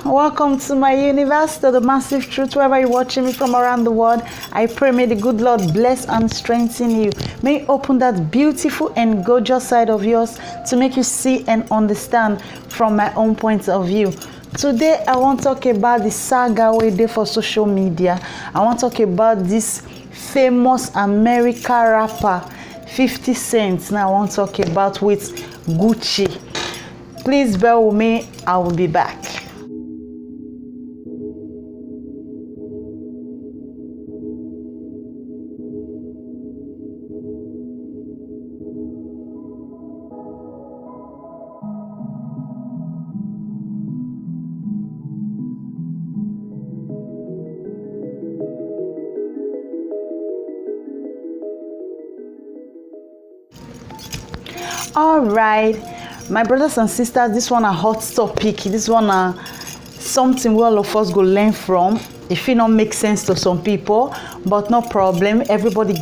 Welcome to my universe, to the massive truth, wherever you're watching me from around the world. I pray may the good Lord bless and strengthen you. May He open that beautiful and gorgeous side of yours to make you see and understand from my own point of view. Today, I want to talk about the saga we did for social media. I want to talk about this famous American rapper, 50 Cent. Now, I want to talk about with Gucci. Please bear with me, I will be back. All right, my brothers and sisters, this one a hot topic. This one something we all of us go learn from. If it not make sense to some people, but no problem. Everybody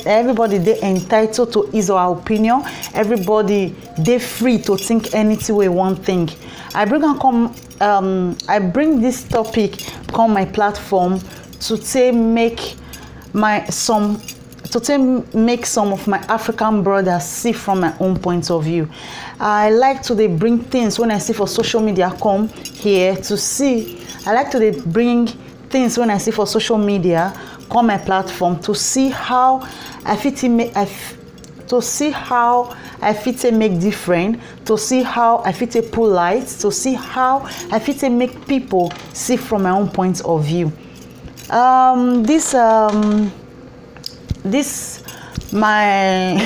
everybody they entitled to his or her opinion. Everybody they free to think anything way one thing. I bring this topic come my platform to make some of my African brothers see from my own point of view. I like to bring things when I see for social media come here to see. I like to bring things when I see for social media come my platform to see how I fit make different, to see how I fit pull light, to see how I fit make people see from my own point of view. This my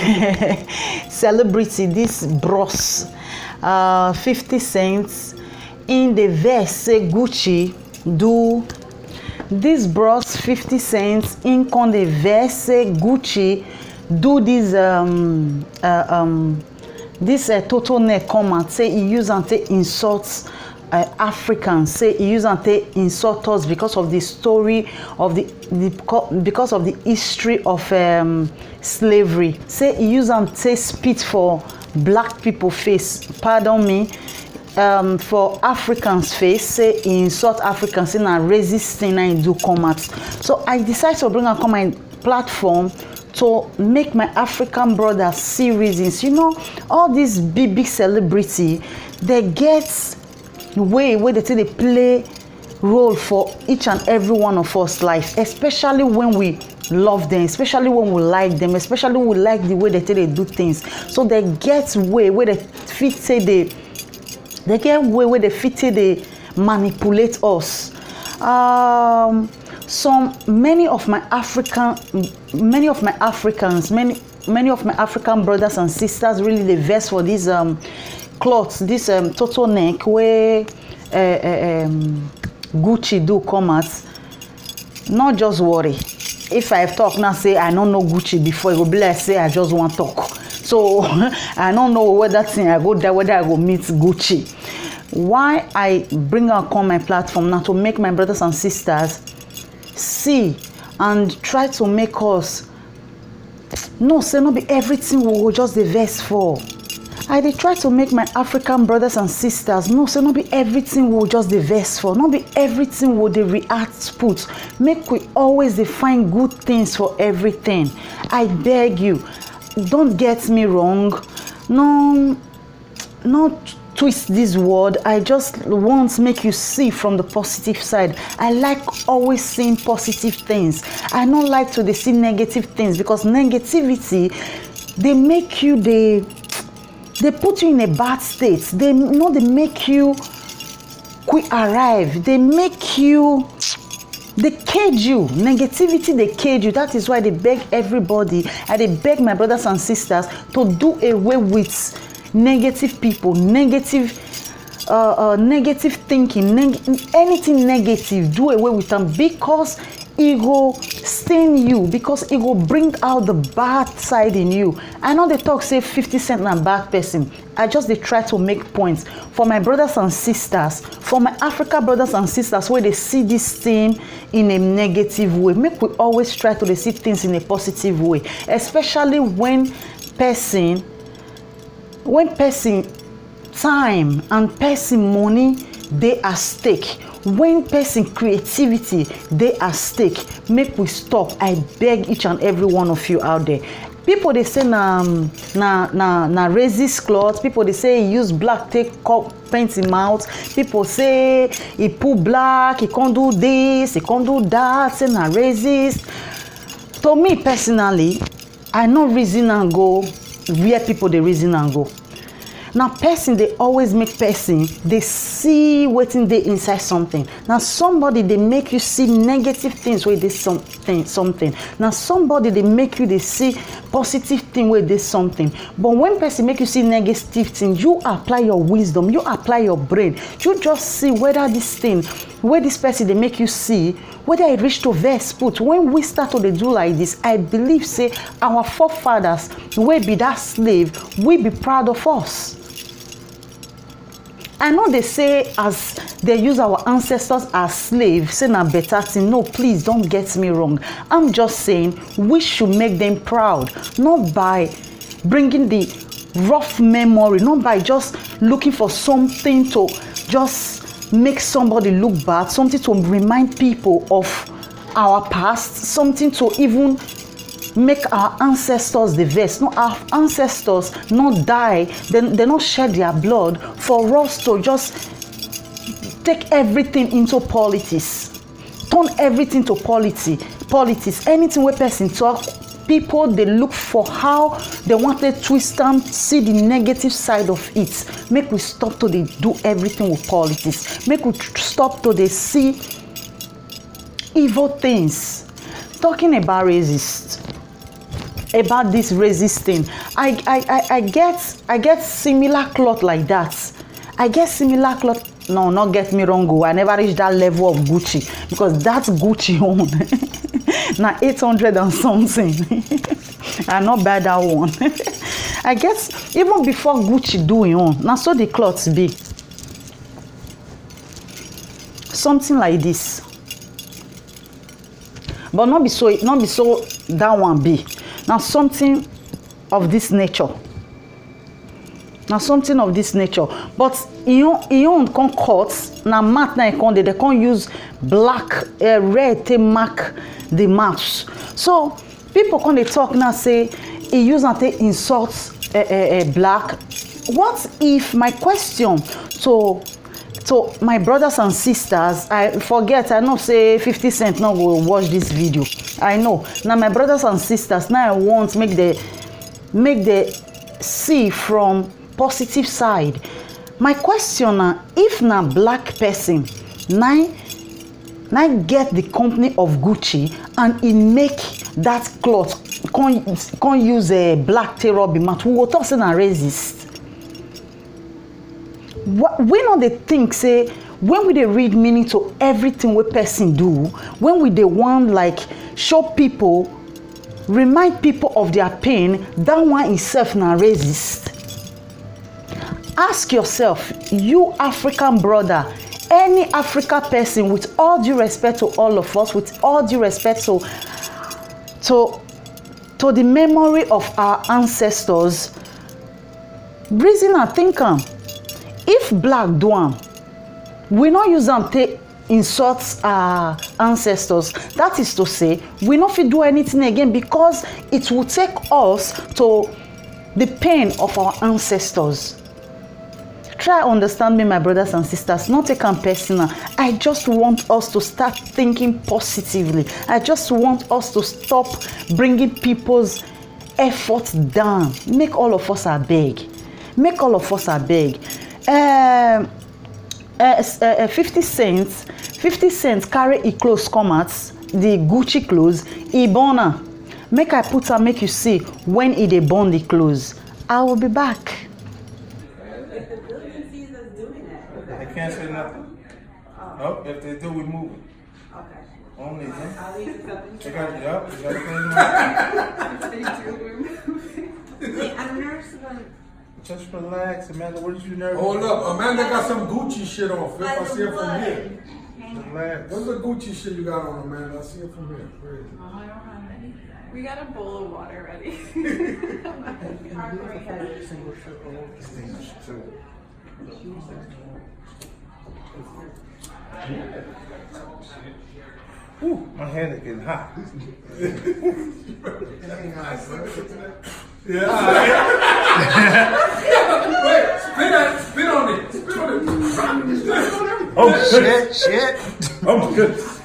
celebrity, this bros, 50 Cent, in the verse say Gucci do. This bros 50 Cent in con the verse say Gucci do this total neck comment say he use and take insults Africans, say he use and take insult us because of the story of because of the history of slavery. Say he use and take spit for black people face, pardon me, for Africans face. Say he insult Africans in a racist thing and do comment. So I decided to bring a comment platform to make my African brothers see reasons. You know, all these big celebrity, they get way where they play role for each and every one of us life, especially when we love them, especially when we like them, especially when we like the way they do things. So they get way where they fit say they get way where they fit say they manipulate us. Many of my African brothers and sisters really they vex for these clothes, this total neck where Gucci do come at. Not just worry. If I talk now, say I don't know Gucci before, it will be like say I just want to talk. So I don't know whether thing I go there, whether I go meet Gucci. Why I bring out on my platform now to make my brothers and sisters see and try to make us no say not be everything we will just the verse for. I dey try to make my African brothers and sisters know say not be everything we'll just the verse for, not be everything will they react put. Make we always find good things for everything. I beg you, don't get me wrong. No twist this word. I just want to make you see from the positive side. I like always seeing positive things. I don't like to see negative things because negativity they make you they put you in a bad state. They make you quick arrive. They make you, they cage you. Negativity, they cage you. That is why they beg everybody, and they beg my brothers and sisters to do away with negative people, negative thinking, anything negative, do away with them because it will stain you, because it will bring out the bad side in you. I know they talk say 50 Cent na bad person. I just they try to make points for my brothers and sisters, for my African brothers and sisters where they see this thing in a negative way. Make we always try to see things in a positive way, especially when person time and person money they at stake, when person creativity they at stake, make we stop. I beg each and every one of you out there. People they say na racist cloth. People they say he use black take paint him out. People say he put black, he can't do this, he can't do that, say na racist. To me personally, I no reason and go where people they reason and go. Now person they always make person they see wetin dey inside something. Now somebody they make you see negative things where they something. Now somebody they make you they see positive thing where they something. But when person make you see negative things, you apply your wisdom, you apply your brain, you just see whether this thing where this person they make you see whether it reach to verse put. When we start to do like this, I believe say our forefathers will be that slave, we be proud of us. I know they say as they use our ancestors as slaves, say na better thing. No, please don't get me wrong. I'm just saying we should make them proud, not by bringing the rough memory, not by just looking for something to just make somebody look bad, something to remind people of our past, something to even make our ancestors the best. No, our ancestors not die, they not shed their blood for us to just take everything into politics, turn everything to politics. Anything where person talk, people they look for how they want to twist and see the negative side of it. Make we stop to they do everything with politics. Make we stop to they see evil things. Talking about racist, about this racist thing, I get similar cloth like that. I get similar cloth. No, not get me wrong, I never reached that level of Gucci, because that's Gucci on now 800 and something. I not buy that one. I guess even before Gucci doing on, now so the clothes be something like this, but not be so that one be. Now something of this nature. Now something of this nature. But you can't cut. Now mat na they can't use black red to mark the marks. So people can they talk now say he use and they insult black. What if my question to my brothers and sisters, I forget, I know say 50 Cent now will watch this video. I know. Now my brothers and sisters, now I want make the see from positive side. My question now, if na black person, now get the company of Gucci and he make that cloth, can't use a black terror be mat, we will talk say na racist. We know they think say when we they read meaning to everything we person do, when we they want like show people, remind people of their pain, that one itself na racist. Ask yourself, you African brother, any African person, with all due respect to all of us, with all due respect to the memory of our ancestors, reason and think am. If black do am, we not use them to insult our ancestors. That is to say, we not fit do anything again, because it will take us to the pain of our ancestors. Try understand me, my brothers and sisters, not take am personal. I just want us to start thinking positively. I just want us to stop bringing people's efforts down. Make all of us abeg. Make all of us abeg. 50 cents carry e clothes come out, the Gucci clothes, e burn am. Make I put am make you see when e dey burn the clothes. I will be back. They can't say nothing. Nope, if they do, we move it. Okay. Only them. I'll leave the company. They got, yup, they got to Wait, I'm nervous about just relax, Amanda. What did you nervous? Hold up, Amanda got some Gucci shit on. If I see it from here. Relax. What's the Gucci shit you got on, Amanda? I see it from here. Where is it? I don't have anything. We got a bowl of water ready. Whew, my hand is getting hot. Yeah. Wait, spit on it. Oh Shit. Oh my goodness.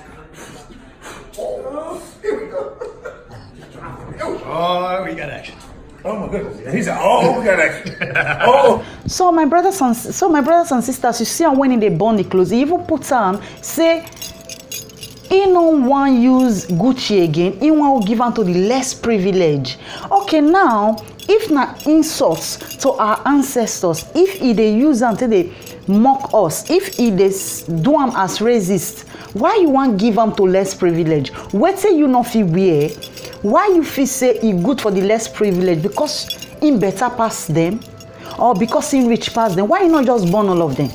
Oh, we got action. Oh my goodness. He said, "Oh, we got action." Oh. So my brothers and sisters, you see, when they burn the clothes, he even put on say, he no one use Gucci again. He want to give am to the less privileged. Okay, now if na insults to our ancestors, if he dey use am till they mock us, if he dey do am as racist, why you want give am to less privileged? Wetin you no fit wear? Why you feel say e good for the less privileged? Because him better pass them, or because him rich pass them? Why you not just burn all of them?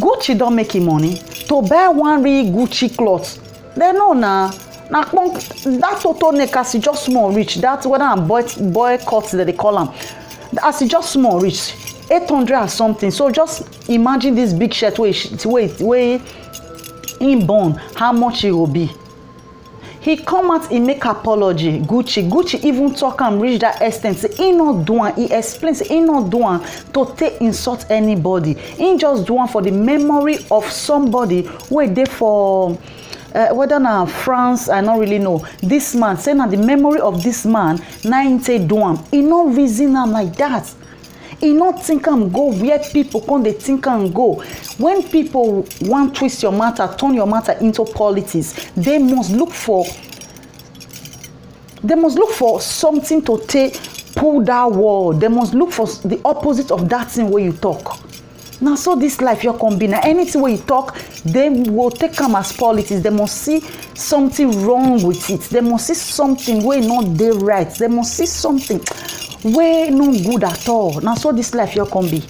Gucci don't make him money to buy one real Gucci cloth. They know na that total neck as e just small reach. That whether I'm boy cuts that they call them, as e just small reach 800 or something. So just imagine this big shirt where him born, how much it will be. He come out, he make apology. Gucci even talk am reach that extent. Say he not do am. He explains he not do am to take insult anybody. He just do am for the memory of somebody wey dey for whether na France, I don't really know. This man say na the memory of this man. Na him take do am. He no reason am like that. He not think am go where people come they think am go. When people want twist your matter, turn your matter into politics, they must look for something to take pull that wall. They must look for the opposite of that thing where you talk. Now so this life you combine anything where you talk, they will take am as politics. They must see something wrong with it. They must see something where not they right. They must see something where no good at all. Now so this life you can be.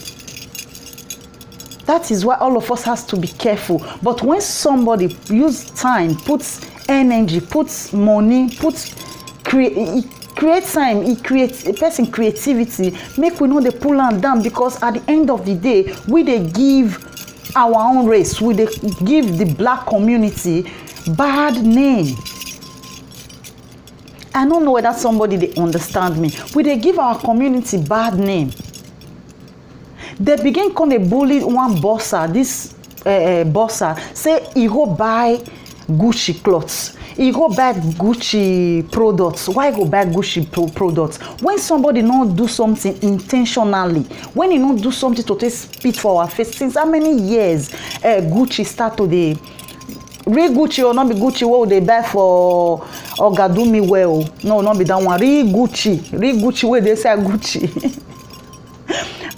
That is why all of us has to be careful. But when somebody use time, puts energy, puts money, create time, he creates a person creativity, make we know they pull am down, because at the end of the day, we they give our own race, we they give the black community bad name. I don't know whether somebody they understand me. We they give our community bad name. They begin come dey bully one bosser. This bosser say he go buy Gucci clothes. He go buy Gucci products. Why go buy Gucci products? When somebody not do something intentionally, when he not do something to take spit for our face, since how many years Gucci start to the real Gucci or not be Gucci what they buy for Ogadumi well? No, not be that one. Real Gucci where they say Gucci.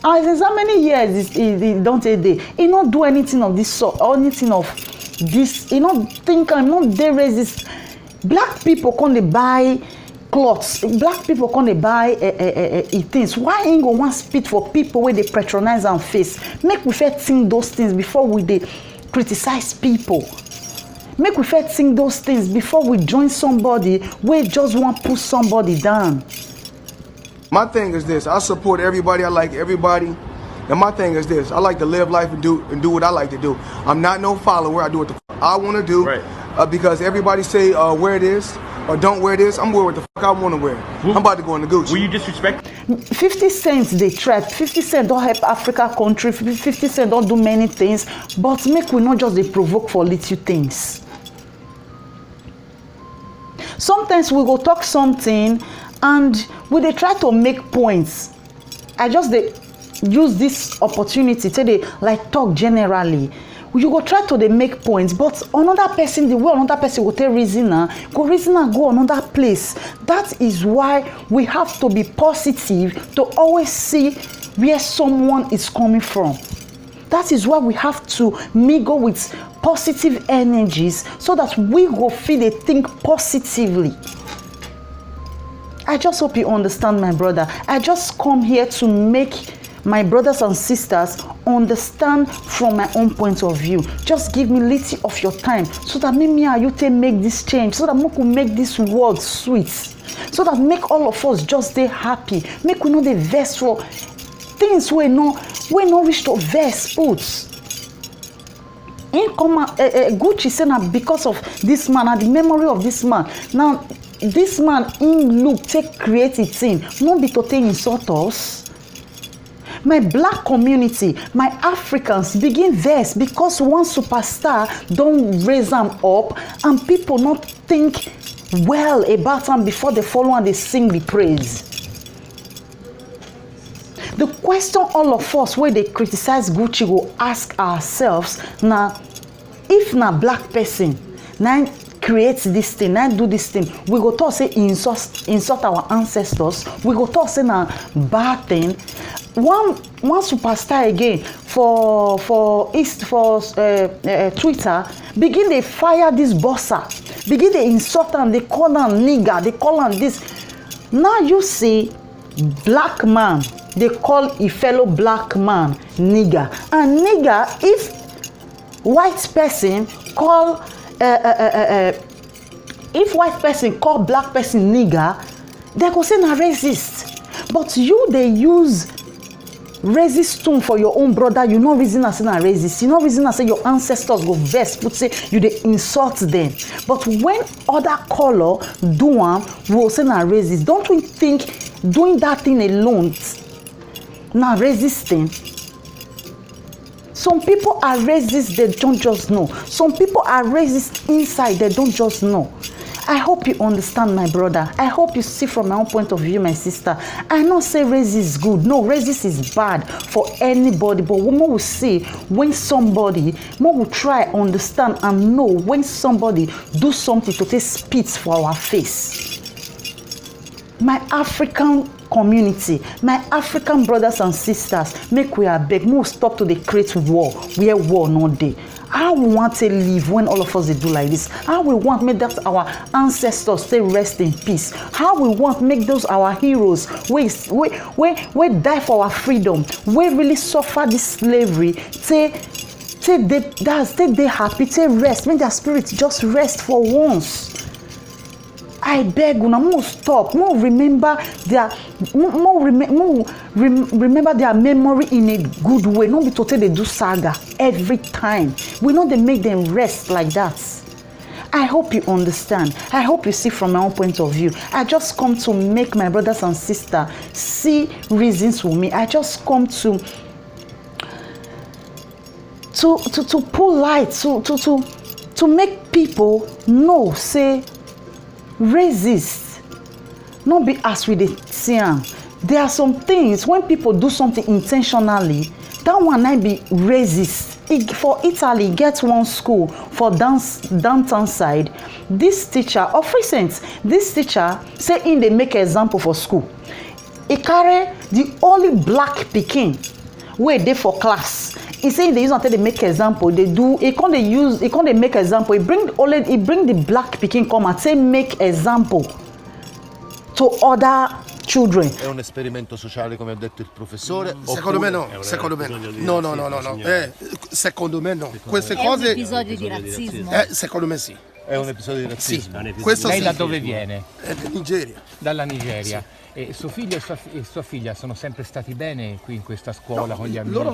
And since how many years he don't say they? He not do anything of this sort or anything of this. He not think I'm not there resist. Black people come they buy clothes. Black people come they buy things. Why ain't go one spit for people where they patronize and face? Make we first think those things before we they criticize people. Make we first think those things before we join somebody where just want to put somebody down. My thing is this: I support everybody. I like everybody, and my thing is this: I like to live life and do what I like to do. I'm not no follower. I do what the I want to do, right. Because everybody say wear this or don't wear this. I'm wearing what the I want to wear. I'm about to go in the Gucci. Will you disrespect? 50 cents they trap. 50 cents don't help Africa country. 50 cents don't do many things. But make we not just they provoke for little things. Sometimes we go talk something and we they try to make points. I just they use this opportunity to they like talk generally. You go try to they make points, but another person, the way another person will take reason go another place. That is why we have to be positive to always see where someone is coming from. That is why we have to mingle with positive energies so that we go feel they think positively. I just hope you understand, my brother. I just come here to make my brothers and sisters understand from my own point of view. Just give me little of your time so that me and you can make this change, so that we can make this world sweet, so that make all of us just stay happy. Make we know the verse for things we no wish to verse put. in come Gucci say na because of this man and the memory of this man. Now this man in look take create it thing, no be to take insult us. My black community, my Africans begin vex because one superstar don't raise them up and people not think well about them before they follow and they sing the praise. The question all of us where they criticize Gucci will ask ourselves now, if na black person now create this thing, now do this thing, we go talk say insult our ancestors, we go talk say na bad thing. One superstar again for Twitter begin they fire this bosser, begin they insult and they call am nigger, they call am this. Now you see black man, they call a fellow black man nigger, and nigger, if white person call if white person call black person nigger, they go say na racist. But you they use racist tone for your own brother, you no reason as say na racist, you no reason as say your ancestors go vex put say you dey insult them. But when other color do am, we will say na racist. Don't we think doing that thing alone na racist thing? Some people are racist, they don't just know. Some people are racist inside, they don't just know. I hope you understand, my brother. I hope you see from my own point of view, my sister. I not say racist is good. No, racist is bad for anybody. But we will see when somebody, we will try understand and know when somebody do something to take spit for our face. My African community, my African brothers and sisters, make we abeg, make we stop to the create war where war no dey. How we want to live when all of us they do like this? How we want make that our ancestors stay rest in peace? How we want make those our heroes we die for our freedom, we really suffer this slavery, say they happy, say rest, make their spirit just rest for once. I beg una, more stop, more remember their remember their memory in a good way. Not be totally they do saga every time. We know they make them rest like that. I hope you understand. I hope you see from my own point of view. I just come to make my brothers and sisters see reasons for me. I just come to pull light, to make people know, say, racist not be as we dey see am. There are some things when people do something intentionally, that one might be racist. For Italy, get one school for downtown side. This teacher, of recent, this teacher say in they make example for school. He carry the only black pikin wey dey for class. He say they use until they make example. They do. He can't they make example. He bring the black pikin come and say make example to other children. È un esperimento sociale come ha detto il professore? Secondo me no, secondo me no. No. Secondo me no. Queste È cose. un episodio di razzismo. Secondo me sì. È un episodio di razzismo. Sì. Questo Lei sì. da dove viene? Da Nigeria. Dalla Nigeria. E suo figlio e sua figlia sono sempre stati bene qui in questa scuola con gli amici? Loro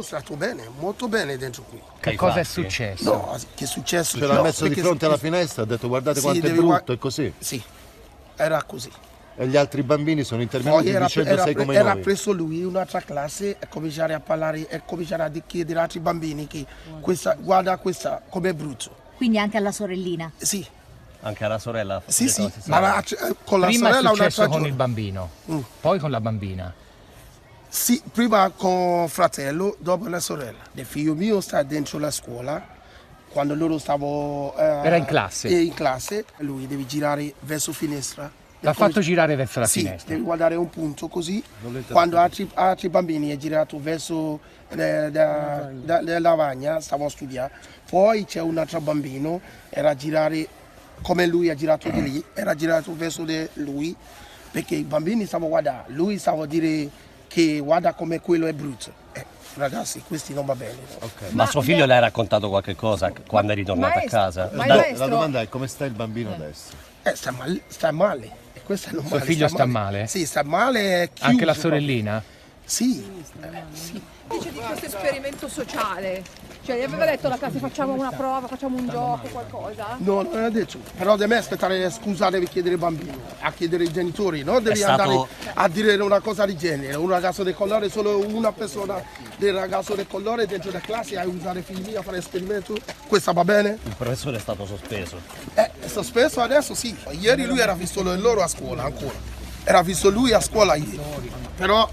stanno bene, molto bene dentro qui. Che cosa è successo? No, che è successo? Ce l'ha messo di fronte alla finestra, ha detto guardate quanto è brutto, è così. Sì, era così. E gli altri bambini sono intervenuti dicendo sei come era noi. preso lui in un'altra classe e cominciare a parlare e cominciare a chiedere agli altri bambini che guarda questa com'è brutto. Quindi anche alla sorellina? Sì. Anche alla sorella? Sì, ma con la prima sorella è successo un'altra con il bambino, poi con la bambina. Sì, prima con il fratello, dopo la sorella. Il figlio mio sta dentro la scuola, quando loro stavano... Era in classe? In classe, lui deve girare verso finestra. L'ha fatto girare verso la finestra? Sì, devi guardare un punto così. Quando altri bambini è girato verso la lavagna, stavano a studiare. Poi c'è un altro bambino, era a girare come lui ha girato di lì, era girato verso di lui, perché i bambini stavano a guardare. Lui stava a dire che guarda come quello è brutto. Ragazzi, questi non va bene. Okay. Ma suo figlio le ha raccontato qualche cosa quando è ritornato a casa? La domanda è come sta il bambino adesso? Sta male. E questo è normale. Suo figlio sta male? Sì, sta male. Anche la sorellina? Sì. Dice di questo esperimento sociale. Cioè, gli aveva detto alla classe facciamo una prova, facciamo un gioco, qualcosa? No, non ha detto. Però devi aspettare, scusa, devi chiedere ai bambini, a chiedere ai genitori, no? Devi andare a dire una cosa del genere. Un ragazzo del colore, solo una persona del ragazzo del colore dentro la classe, a usare figli a fare esperimento. Questa va bene? Il professore è stato sospeso. Sospeso adesso sì. Ieri lui era visto loro a scuola ancora. Era visto lui a scuola ieri. Però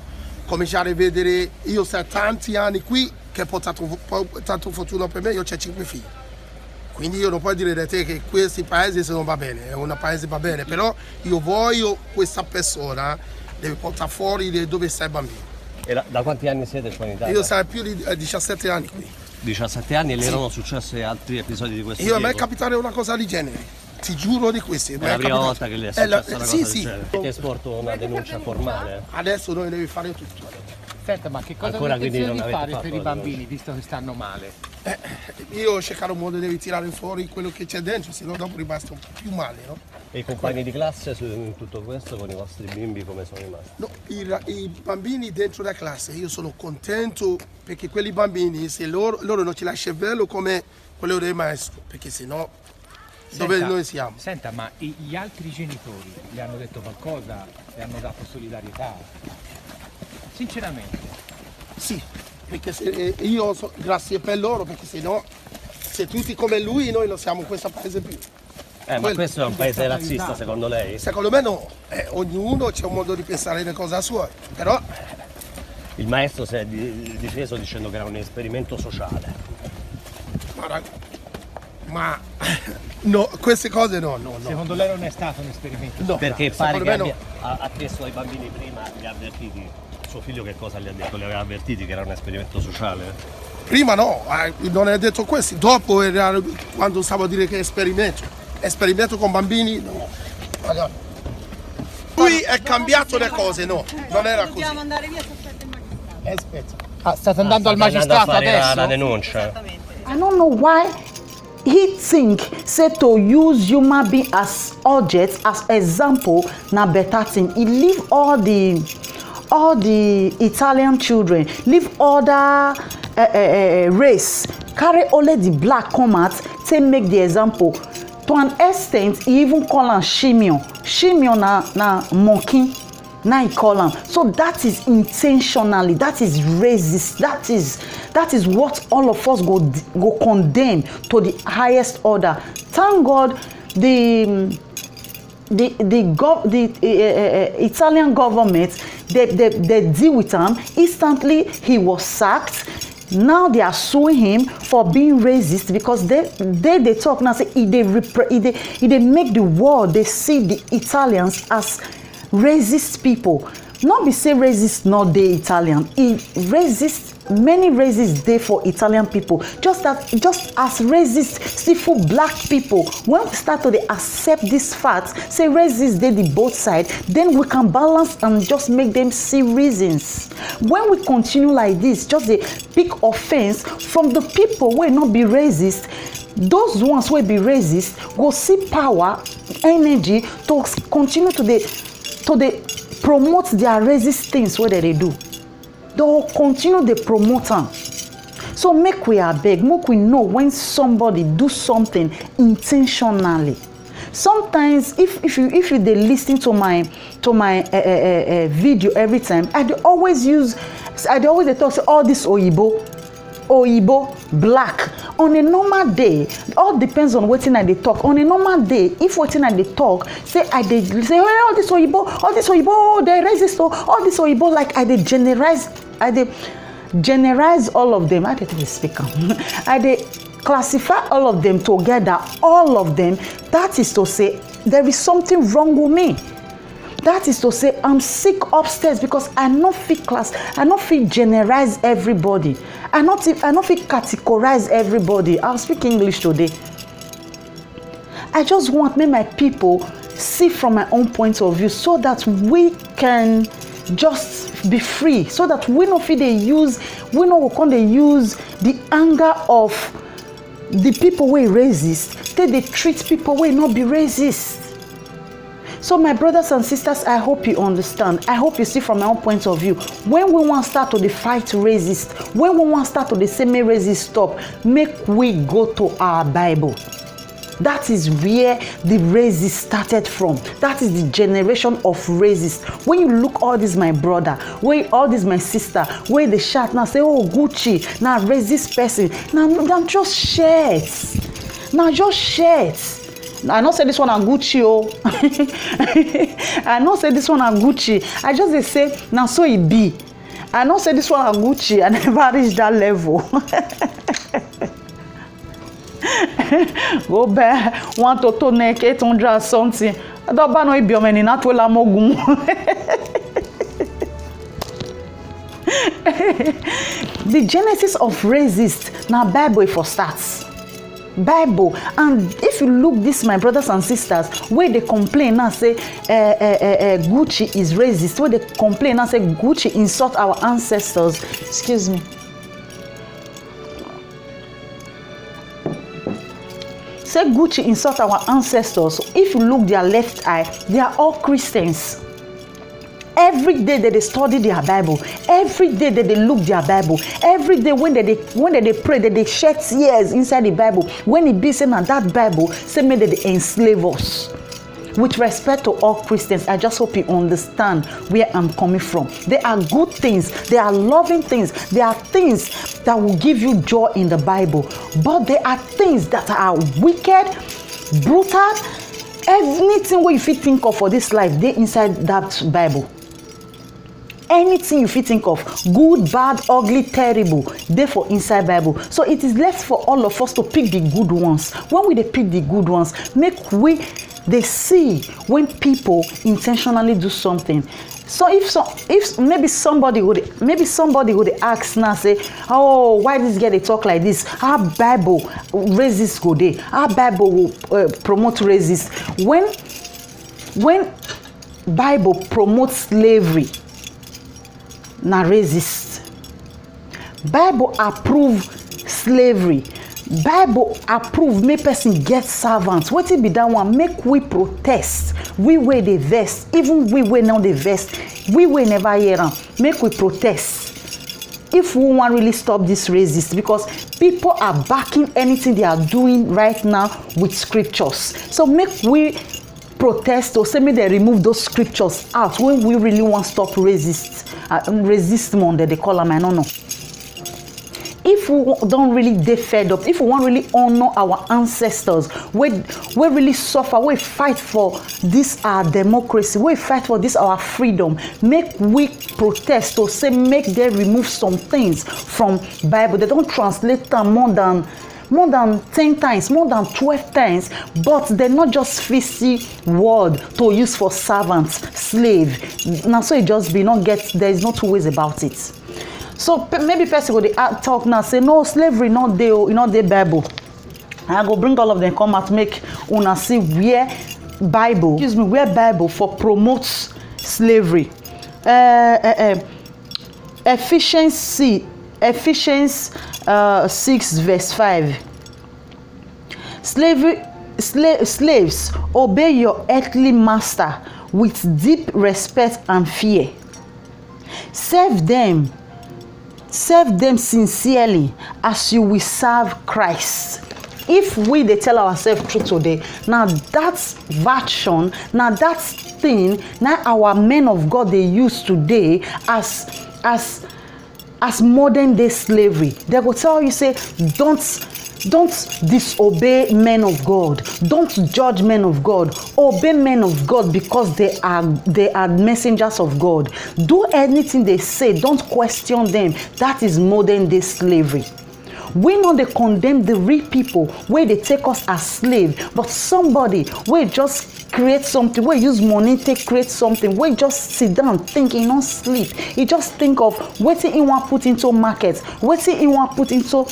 cominciare a vedere, io sto tanti anni qui, che ha portato tanto fortuna per me, io ho 5 figli. Quindi io non puoi dire da te che questi paesi se non va bene, è un paese va bene, però io voglio questa persona, deve portare fuori dove sta il bambino. E da quanti anni siete qua in Italia? Io sarei più di 17 anni qui. 17 anni e le Sì. erano successi altri episodi di questo Io a tipo? me è capitata una cosa del genere, ti giuro di questi. È la prima volta che le è successa una cosa del genere. Avete esporto una denuncia formale? Adesso noi devi fare tutto. Senta, ma che cosa Ancora, avete quindi intenzione di non avete fare per i fatto bambini, visto che stanno male? Io cercare un modo di tirare fuori quello che c'è dentro, sennò dopo rimasta un po' più male, no? E i compagni di classe in tutto questo con i vostri bimbi come sono rimasti? No, i bambini dentro la classe, io sono contento perché quelli bambini, se loro non ci lasciano cervello come quello del maestro, perché sennò dove noi siamo? Senta, ma gli altri genitori le hanno detto qualcosa? Le hanno dato solidarietà? Sinceramente? Sì, perché se io grazie per loro, perché sennò se tutti come lui noi non siamo in questo paese più. Ma questo è un paese razzista secondo lei? Secondo me no, ognuno c'è un modo di pensare le cose sue, però... Il maestro si è difeso dicendo che era un esperimento sociale. Ma no, queste cose no. Secondo lei non è stato un esperimento? No, perché pare che no. ha chiesto ai bambini prima, li ha avvertiti. Suo figlio che cosa gli ha detto? Li aveva avvertiti che era un esperimento sociale? Prima no, non è detto questo, dopo era quando stavo a dire che è esperimento con bambini, no. Allora, lui è cambiato le cose, no, non era così. Dobbiamo andare via, aspetta il magistrato. Aspetta. State andando al magistrato adesso? La denuncia. I don't know why he think say to use human being as objects as example na better thing. He leave all the Italian children, leave other race, carry only the black come out, take make the example. To an extent, he even call am Shimeon. Shimeon na monkey. Now he call am. So that is intentionally, that is racist, that is what all of us go condemn to the highest order. Thank God the Italian government they deal with him instantly. He was sacked. Now they are suing him for being racist because they talk now say they make the world they see the Italians as racist people. Not be say racist not the Italian. Many racists dey for Italian people. Just as racist still for black people. When we start to accept this fact, say racists dey the both side, then we can balance and just make them see reasons. When we continue like this, just a big offense from the people wey not be racist, those ones wey be racist go see power, energy to continue to promote their racist things wey they do. They will continue to promote them. So make we abeg, make we know when somebody do something intentionally. Sometimes if you dey listen to my video every time, I dey always dey talk say all this oyibo black. On a normal day, all depends on wetin I dey talk. On a normal day, if wetin I dey talk say I dey say all this oyibo dey racist all this oyibo, like I dey generalize all of them. I dey speak am. I dey classify all of them together, all of them. That is to say there is something wrong with me. That is to say I'm sick upstairs because I no fit generalize everybody. I no fit categorize everybody. I'll speak English today. I just want make my people see from my own point of view so that we can just be free, so that we no go come dey use the anger of the people wey racist, they treat people wey not be racist. So my brothers and sisters, I hope you understand. I hope you see from my own point of view. When we want to start to the fight racist, when we want to start to the say make racist stop, make we go to our Bible. That is where the racist started from. That is the generation of racist. When you look all this, my brother, where all this, my sister, where they shout now say, oh, Gucci, now racist person. Now just shirts. Now just shirts. I not say this one a Gucci, oh. I not say this one a Gucci. I just say, now so it be. I not say this one a Gucci. I never reached that level. Go back, 1 to 2 neck, 800 something. I don't know if you're not well among. The genesis of racist, now Bible for starts. Bible, and if you look this, my brothers and sisters, where they complain now say Gucci is racist, where they complain now say Gucci insult our ancestors. Excuse me. Say Gucci insult our ancestors. If you look their left eye, they are all Christians. Every day that they study their Bible, every day that they look their Bible, every day when they pray, that they shed tears inside the Bible. When it be saying that Bible, say may they enslave us. With respect to all Christians, I just hope you understand where I'm coming from. There are good things, there are loving things, there are things that will give you joy in the Bible. But there are things that are wicked, brutal. Anything what you fit think of for this life, they inside that Bible. Anything you fit think of, good, bad, ugly, terrible, therefore inside Bible. So it is left for all of us to pick the good ones. When we pick the good ones, they see when people intentionally do something. So if maybe somebody would ask now, say, oh, why this girl they talk like this? Our Bible racist go there. Our Bible will promote racist. When Bible promotes slavery, na racist. Bible approve slavery. Bible approve make person get servants. What it be that one? Make we protest. We wear the vest. Even we wear now the vest. We wear never hear them. Make we protest. If we want really stop this racist, because people are backing anything they are doing right now with scriptures. So make we protest or say me they remove those scriptures out when we really want to stop resist one that they call them, I don't know. If we don't really get fed up, if we want really honor our ancestors, we really suffer, we fight for this our democracy, we fight for this our freedom, make we protest or say make them remove some things from Bible. They don't translate them more than 10 times, more than 12 times, but they're not just fishy word to use for servants, slave. Now so it just be not get, there is no two ways about it. So maybe person will talk now, say no, slavery not there, you know, the Bible. And I go bring all of them come out make una see where Bible for promotes slavery. Ephesians 6 verse 5. Slaves, obey your earthly master with deep respect and fear. Serve them sincerely as you will serve Christ. If we they tell ourselves truth today, now that's version, now that's thing, now our men of God they use today as modern day slavery. They will tell you, say, don't disobey men of God. Don't judge men of God. Obey men of God because they are messengers of God. Do anything they say. Don't question them. That is modern day slavery. We know they condemn the real people where they take us as slave, but somebody where just create something, where use money to create something, where just sit down thinking, not sleep. He just think of what he want put into market, what he want put into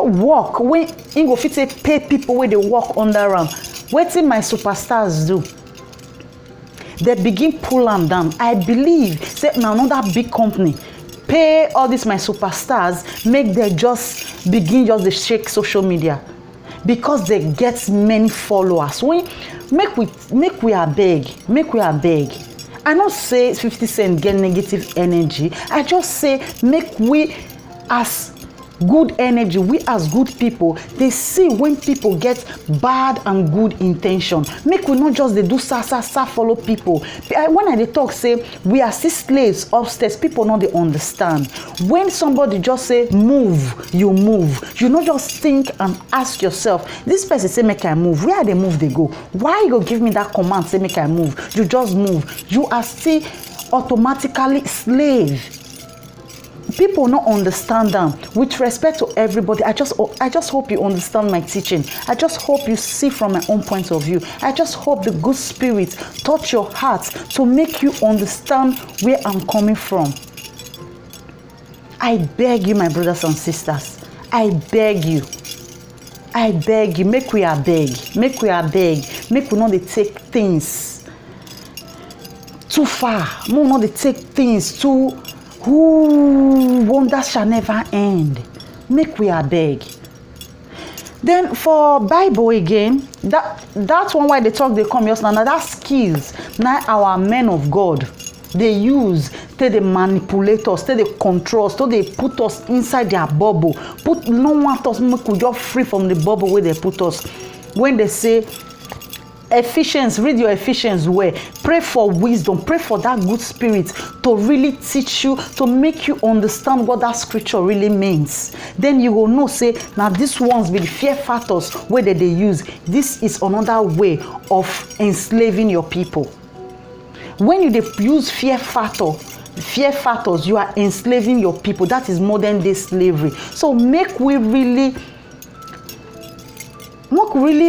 work, when he go fit pay people where they work under am. What did my superstars do? They begin pull them down. I believe say now another big company pay all these my superstars, make them just begin just to shake social media because they get many followers. make we abeg. I don't say 50 Cent get negative energy. I just say make we as good energy, we as good people, they see when people get bad and good intention. Make we not just they do sa follow people. When I talk say we are still slaves upstairs, people not they understand. When somebody just say move, you move. You not just think and ask yourself, this person say make I move, where they move they go? Why you go give me that command say make I move? You just move. You are still automatically slave. People not understand them. With respect to everybody, I just hope you understand my teaching. I just hope you see from my own point of view. I just hope the good spirit touch your heart to make you understand where I'm coming from. I beg you, my brothers and sisters. I beg you, make we abeg. Make we abeg. Make we not dey take things too far. Make we not dey take things too. Who wonders shall never end. Make we abeg. Then for Bible again, that one why they talk they come just now that skills now our men of God they use till they manipulate us, till they control us, till they put us inside their bubble. No want us make we just free from the bubble where they put us. When they say Ephesians, read your Ephesians where pray for wisdom, pray for that good spirit to really teach you, to make you understand what that scripture really means. Then you will know say now this ones be the fear factors where they use. This is another way of enslaving your people. When you use fear factors, you are enslaving your people. That is modern day slavery. So make we really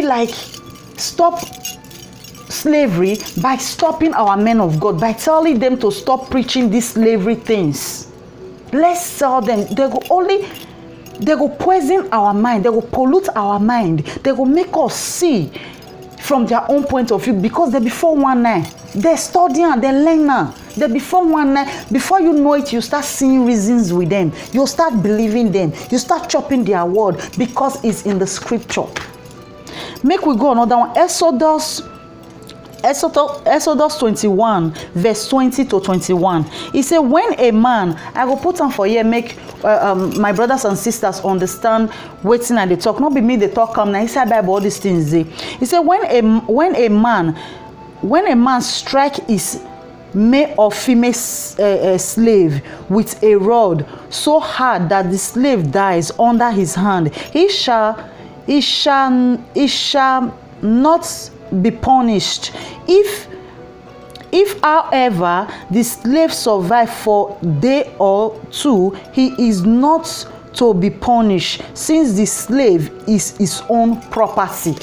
like stop slavery by stopping our men of God, by telling them to stop preaching these slavery things. Let's tell them. They go poison our mind, they go pollute our mind, they go make us see from their own point of view, because they before 19 they study and they learn now. They before 19, before you know it, you start seeing reasons with them, you start believing them, you start chopping their word because it's in the scripture. Make we go another one. Exodus 21 verse 20 to 21. He said when a man, I will put on for here make my brothers and sisters understand waiting and they talk, not be me they talk come now inside Bible all these things. He said when a man strike his male or female slave with a rod so hard that the slave dies under his hand, he shall not be punished. If however the slave survive for day or two, he is not to be punished, since the slave is his own property.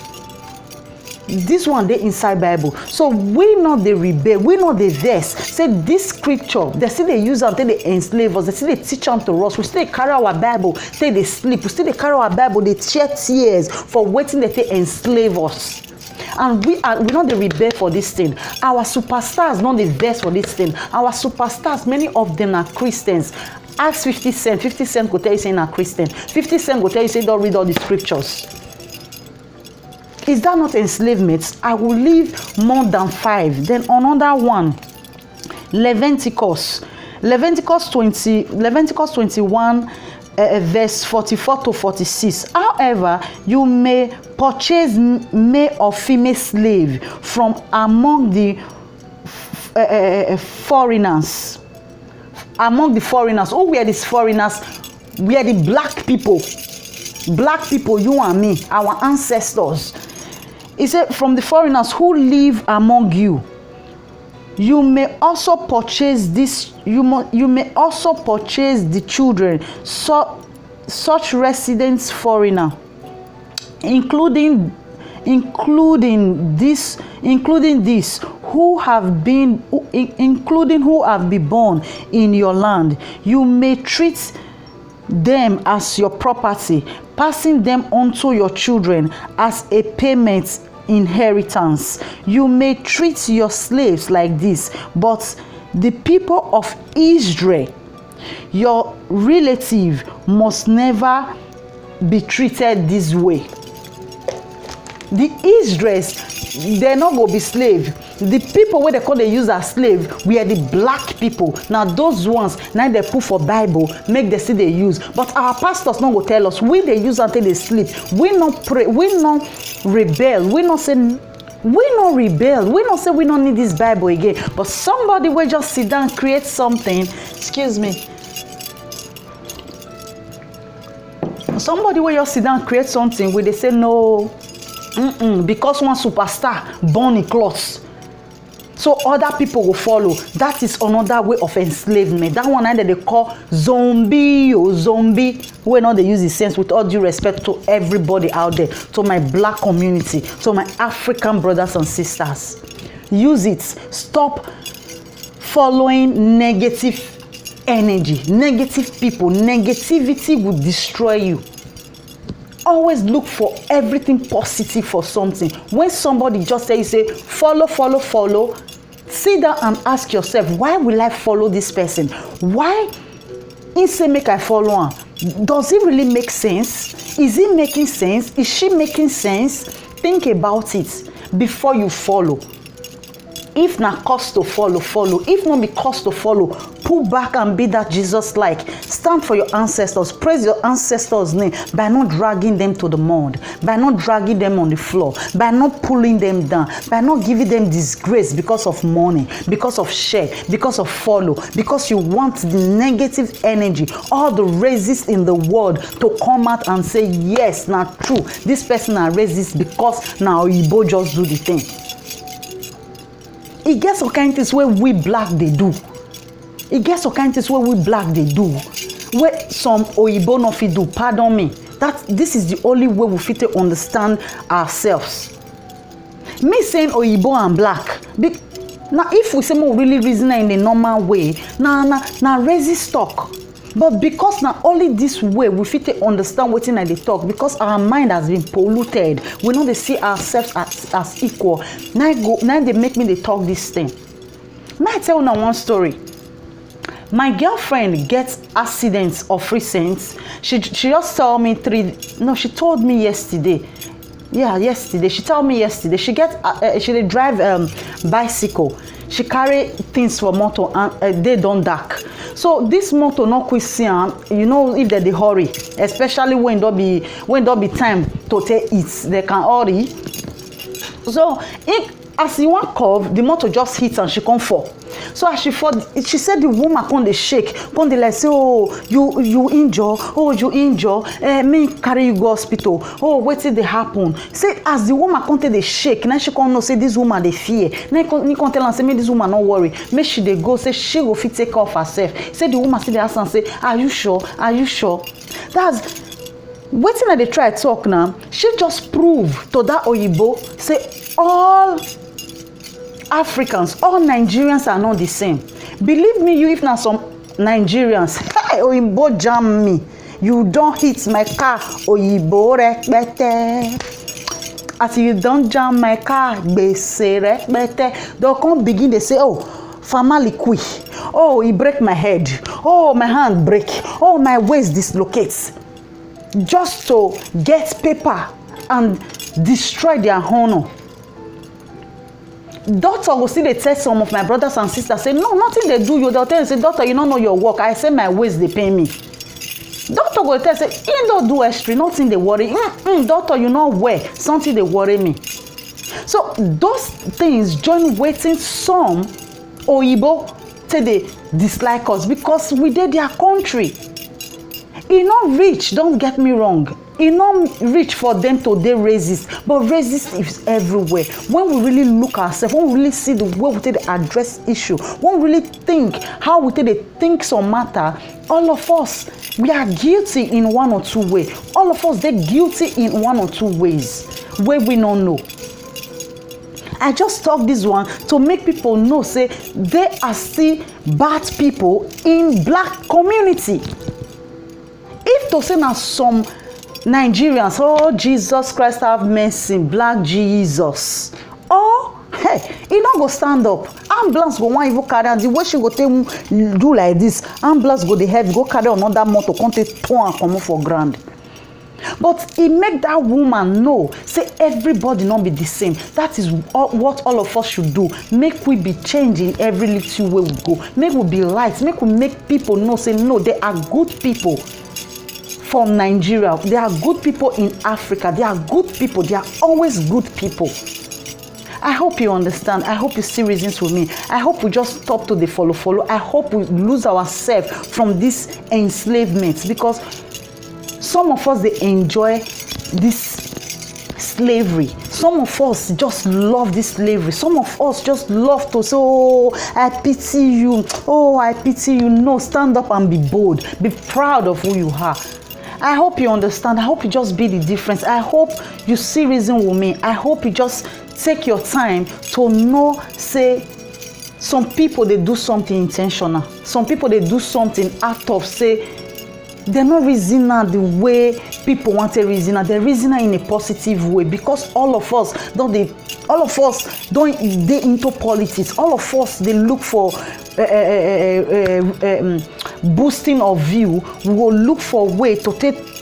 This one they inside Bible. So we not the rebel, we not the verse. Say this scripture, they still they use until they enslave us, they still they teach unto us. We still carry our Bible, till they sleep. We still they carry our Bible, they shed tears for waiting that they enslave us. And we not the rebel for this thing. Our superstars not the verse for this thing. Our superstars, many of them are Christians. Ask 50 Cent. 50 Cent go tell you saying are Christian. 50 Cent go tell you say don't read all the scriptures. Is that not enslavement? I will leave more than 5. Then another one, Leviticus 21 verse 44 to 46. However, you may purchase male or female slave from among the foreigners. Among the foreigners, who were these foreigners? We are the black people. Black people, you and me, our ancestors. He said, from the foreigners who live among you, you may also purchase this. You may also purchase the children, such residents foreigner, including this who have been born in your land. You may treat them as your property, passing them on to your children as a payment inheritance. You may treat your slaves like this, but the people of Israel, your relative, must never be treated this way. The Israelites, they not go be slave. The people where they call they use as slave, we are the black people. Now those ones, now they put for Bible, make the see they use. But our pastors not go tell us, we they use until they sleep. We not pray, we not rebel, we not say, we not rebel, we not say we don't need this Bible again. But somebody will just sit down, create something, excuse me. Somebody will just sit down, create something where they say no, because one superstar born in clothes. So other people will follow. That is another way of enslavement. That one that they call zombie or zombie. Where now they use the sense with all due respect to everybody out there, to my black community, to my African brothers and sisters. Use it. Stop following negative energy, negative people. Negativity will destroy you. Always look for everything positive for something. When somebody just say follow, follow, follow, sit down and ask yourself, why will I follow this person? Why he say make I follow her? Does it really make sense? Is it making sense? Is she making sense? Think about it before you follow. If not cost to follow, follow. If not be cost to follow, pull back and be that Jesus-like. Stand for your ancestors. Praise your ancestors' name by not dragging them to the mud, by not dragging them on the floor, by not pulling them down, by not giving them disgrace because of money, because of share, because of follow, because you want the negative energy, all the racists in the world to come out and say, yes, not true. This person are racist because now Igbo just do the thing. It gets some kind of things where we black they do. It gets some kind of things where we black they do. Where some Oyibo no fit do. Pardon me. This is the only way we fit to understand ourselves. Me saying Oyibo and black. Now if we say more really reason in the normal way, now racist talk. But because now only this way we fit to understand what in they talk, because our mind has been polluted. We know they see ourselves as equal. Now they make me they talk this thing. Now I tell you one story. My girlfriend gets accidents of recent. She just told me she told me yesterday. Yeah, yesterday. She told me yesterday. She drive bicycle. She carry things for motor and they don't dark. So this motor not quick see you know if they hurry, especially when there be time to take it, they can hurry. So as you want curve, the motor just hits and she can't fall. So as she fall, she said the woman can't shake, can't like say, oh you injure, me carry you go hospital. Oh wait till they happen. Say as the woman can't they shake, now she can't know say this woman they fear. Now you can't tell her say me this woman not worry. Make she they go say she go fit take off herself. Say the woman say the ask and say, are you sure? Are you sure? That's waiting at they try talk now. She just prove to that Oyibo say all Africans, all Nigerians are not the same. Believe me, you if not some Nigerians, hey, Oyibo jam me. You don't hit my car, Oyibo rekbete. As you don't jam my car, gbese rekbete. They'll come begin to say, oh, family quick. Oh, he break my head. Oh, my hand break. Oh, my waist dislocates. Just to get paper and destroy their honor. Doctor will see they tell some of my brothers and sisters say no, nothing they do you. They'll tell you say doctor you don't know your work. I say my waist they pay me. Doctor will tell say you don't do extra, nothing they worry. Doctor you not wear something they worry me. So those things join waiting some Oyibo till they dislike us because we did their country. E not rich, don't get me wrong. E not rich for them to dey racist, but racist is everywhere. When we really look ourselves, when we really see the way we take the address issue, when we really think how we take the think some matter, all of us we are guilty in one or two ways. All of us they guilty in one or two ways where we don't know. I just talk this one to make people know say there are still bad people in black community. If to say now some Nigerians, oh Jesus Christ have mercy, black Jesus. Oh, hey, he not go stand up. Ambulance go one even carry and the way she go take do like this. Ambulance go the heavy go carry another motor, come take turn and come for ground. But it make that woman know, say everybody not be the same. That is what all of us should do. Make we be changing every little way we go. Make we be light. Make we make people know, say no, they are good people from Nigeria. They are good people in Africa. They are good people. They are always good people. I hope you understand. I hope you see reasons with me. I hope we just stop to the follow. I hope we lose ourselves from this enslavement, because some of us, they enjoy this slavery. Some of us just love this slavery. Some of us just love to say, oh, I pity you. Oh, I pity you. No, stand up and be bold. Be proud of who you are. I hope you understand. I hope you just be the difference. I hope you see reason with me. I hope you just take your time to know, say, some people, they do something intentional. Some people, they do something out of, say, they're not reasoning the way people want to reason. They're reasoning in a positive way, because all of us don't they into politics. All of us, they look for boosting of view. We will look for a way to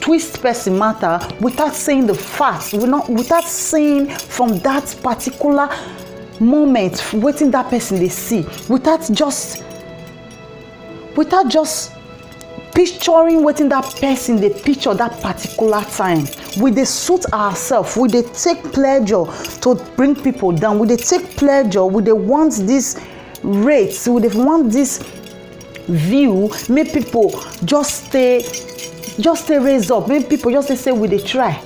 twist person matter without saying the facts. Without saying from that particular moment, waiting that person they see, without just picturing waiting that person they picture that particular time. We they suit ourselves. We they take pleasure to bring people down. We they take pleasure. We they want this rates. We they want this view. Make people just stay raise up. Make people just say we they try.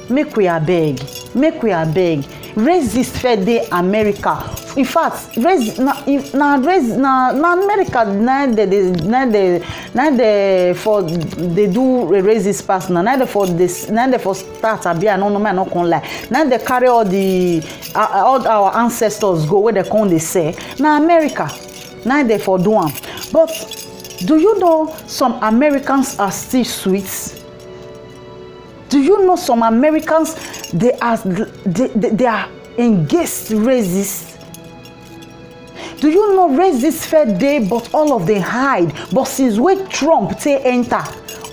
Make we are beg. Raise this fair day America. In fact, raise na America for they do raise this pass now. Neither for start abi I no man not can lie. Now they carry all our ancestors go where they come they say. Now America, now they for do am. But do you know some Americans are still sweet? Do you know some Americans, they are engaged racist? Do you know racist fair day, but all of them hide? But since when Trump take enter,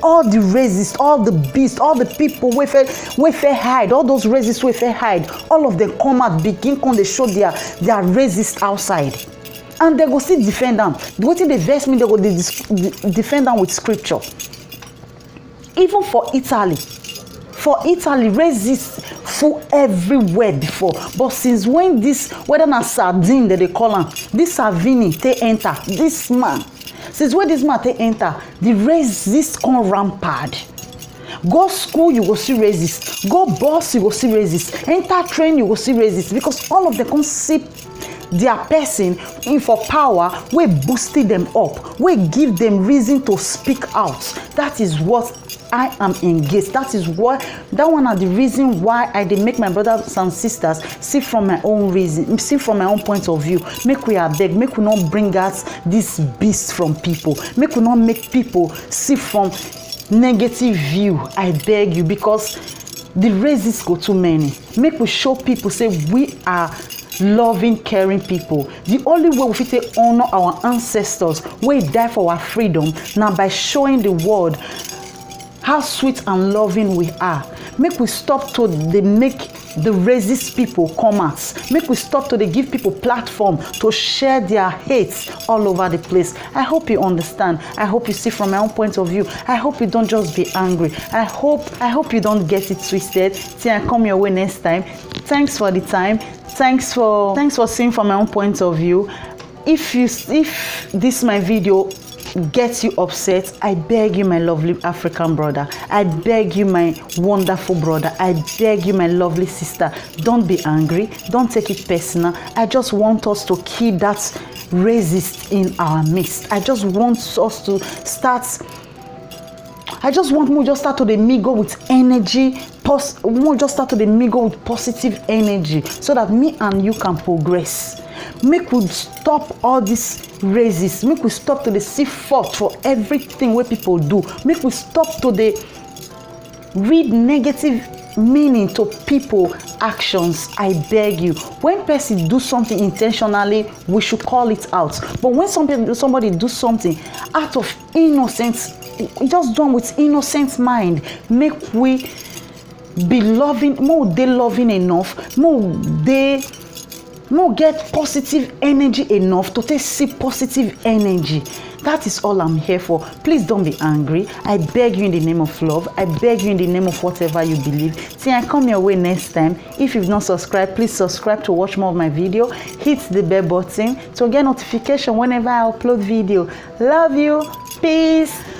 all the racists, all the beasts, all the people we fair hide, all those racists we fair hide, all of them come out, begin come they show their racist outside. And they go still defend them. What if they vex me, they go defend them with scripture. Even for Italy, racists full everywhere before. But since when this, whether na sardine that they call him, this Salvini they enter, this man, since when this man they enter, the racists come rampant. Go school, you go see racist. Go boss, you go see racist. Enter train, you go see racist. Because all of them come see their person in for power, we boosted them up, we give them reason to speak out. That is what I am engaged. That one are the reason why I did make my brothers and sisters see from my own reason, see from my own point of view. Make we are beg, make we not bring out this beast from people. Make we not make people see from negative view. I beg you, because the racists go too many. Make we show people, say we are loving, caring people. The only way we fit honor our ancestors, we die for our freedom, now by showing the world how sweet and loving we are. Make we stop to make the racist people come out. Make we stop to give people platform to share their hates all over the place. I hope you understand. I hope you see from my own point of view. I hope you don't just be angry. I hope you don't get it twisted. Till I come your way next time. Thanks for the time. Thanks for seeing from my own point of view. If this my video gets you upset, I beg you, my lovely African brother, I beg you, my wonderful brother, I beg you, my lovely sister, don't be angry, don't take it personal. I just want us to keep that racist in our midst. I just want us to start to mingle with energy. We just start to mingle with positive energy, so that me and you can progress. Make we stop all this racist. Make we stop to see fault for everything where people do. Make we stop to read negative meaning to people actions. I beg you. When person do something intentionally, we should call it out. But when somebody do something out of innocence, just done with innocent mind, make we be loving, more they loving enough, more get positive energy enough to take see positive energy. That is all I'm here for. Please don't be angry. I beg you in the name of love. I beg you in the name of whatever you believe. Till I come your way next time. If you've not subscribed, please subscribe to watch more of my video. Hit the bell button to get notification whenever I upload video. Love you. Peace.